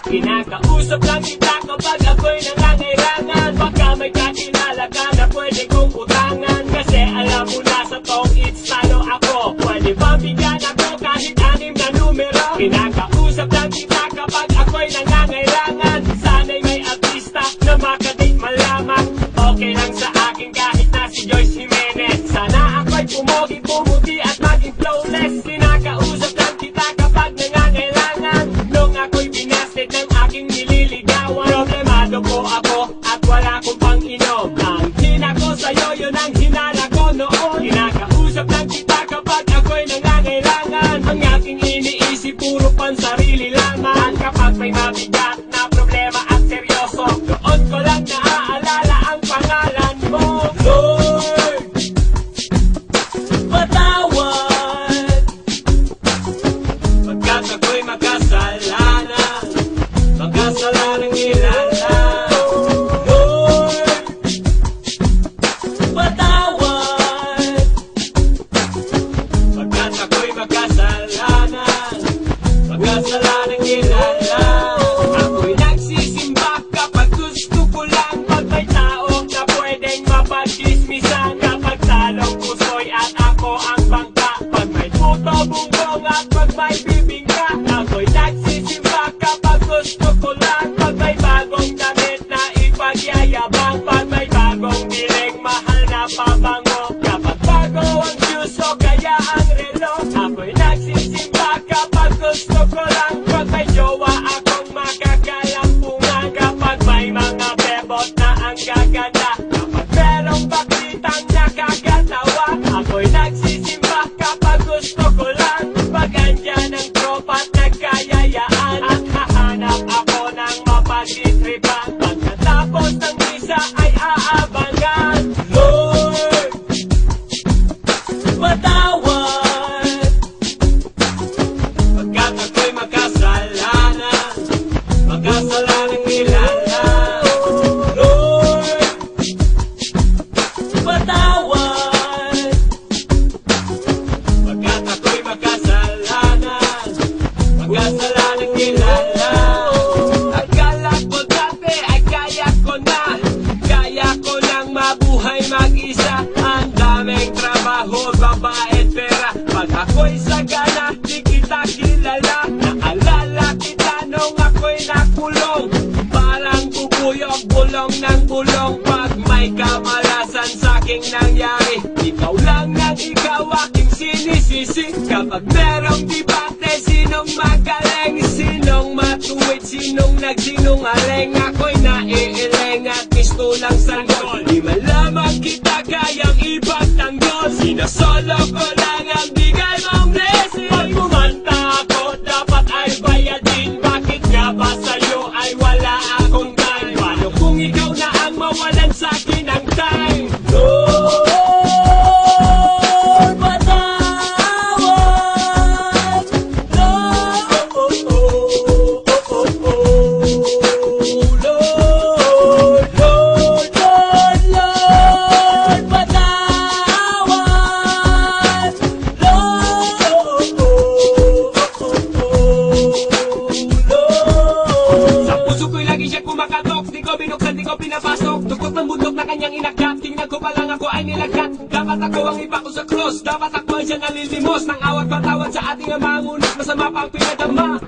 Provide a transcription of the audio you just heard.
Kinakausap lang kita kapag ako'y nangangailangan. Baka may kakilala ka na pwede kong utangan. Kasi alam mo na sa tong it's talo ako. Pwede ba bigyan ako kahit 6 na numero? Kinakausap lang kita kapag ako'y nangangailangan. Sana'y may artista na makadate malaman. Okay lang sa akin kahit na si Joyce Jimenez. Sana ako'y pumogi, pumuti at maging flawless. Kinakausap lang kita kapag nangangailangan. Nung ako'y binasted ng aking nililigawan, problemado po ako at wala kong pang-inom. Ang hina ko sa'yo, yun ang hinala ko noon. Kinakausap lang kita kapag ako'y nangangailangan. Ang aking iniisip puro pansarili lamang. Kapag may mabigat na problema at seryoso, doon ko lang naaalala ang pangalan mo. Lord, patawad pagkat ako'y makasalanan. Magkasalanang nilalang. Lord, patawad pagkat ako'y magkasalanan. Magkasalanang nilalang. Ako'y nagsisimba kapag gusto ko lang. Pag may tao na pwedeng mapagchismisan. Kapag talong pusoy at ako ang bangka. Pag may puto bunggong at pag may bibingka. Ako'y nagsisimba kapag gusto ko lang. Pag may bagong damit na ipagyayabang. Pag may bagong biling mahal na pabango. Kapag bago ang shoes o kaya ang relo. Ako'y nagsisimba kapag gusto ko lang. Pag may jowa akong makakalampungan. Kapag may mga bebot na ang gaganda. Kapag merong bakitang nakakatawa. Ako'y nagsisimba kapag gusto ko lang. Pag andyan ang tropa at nagkayayaan. At hahanap ako ng mapagtitripan. Pagkatapos ng misa ay aabangan. Lord, patawad pagkat ako'y makasalanan. Magkasalanang nilalang. Lord, patawad pagkat ako'y makasalanan. Magkasalanang nilalang. Akala ko dati ay kaya ko na. Kaya ko nang mabuhay mag-isa. Ang daming trabaho, babae, pera. Pag ako'y sagana, di kita kilala. Naalala kita nung ako'y nakulong. Parang bubuyog, bulong ng bulong. Pag may kamalasan sa'king nangyari, ikaw lang nang ikaw aking sinisisi. Kapag merong debate, sinong magaling? Sinong matuwid? Sinong nagsinungaling? Ako'y naiiling at gusto lang sanggol. Di man lamang kita kayang ipagtanggol. Sinasolo ko lang ang bigay mong blessing. Pag kumanta ako, dapat ay bayadin. Bakit nga ba sa'yo ay wala akong time? Paano kung ikaw na ang mawalan sa'kin ng time? Lord, patawad. Lord, Lord, Lord, Lord, patawad. Lord, sa puso ko'y lagi siya kumakatok. Di ko binuksan, di ko pinapasok. Tukot ng bundok na kanyang inagap. Tingnan ko pa lang ako ay nilagkat. Dapat ako ang iba ko sa cross. Dapat ako ang siyang nalilimos ng awat patawad sa ating mga ngunit. Masama pa ang pinadama.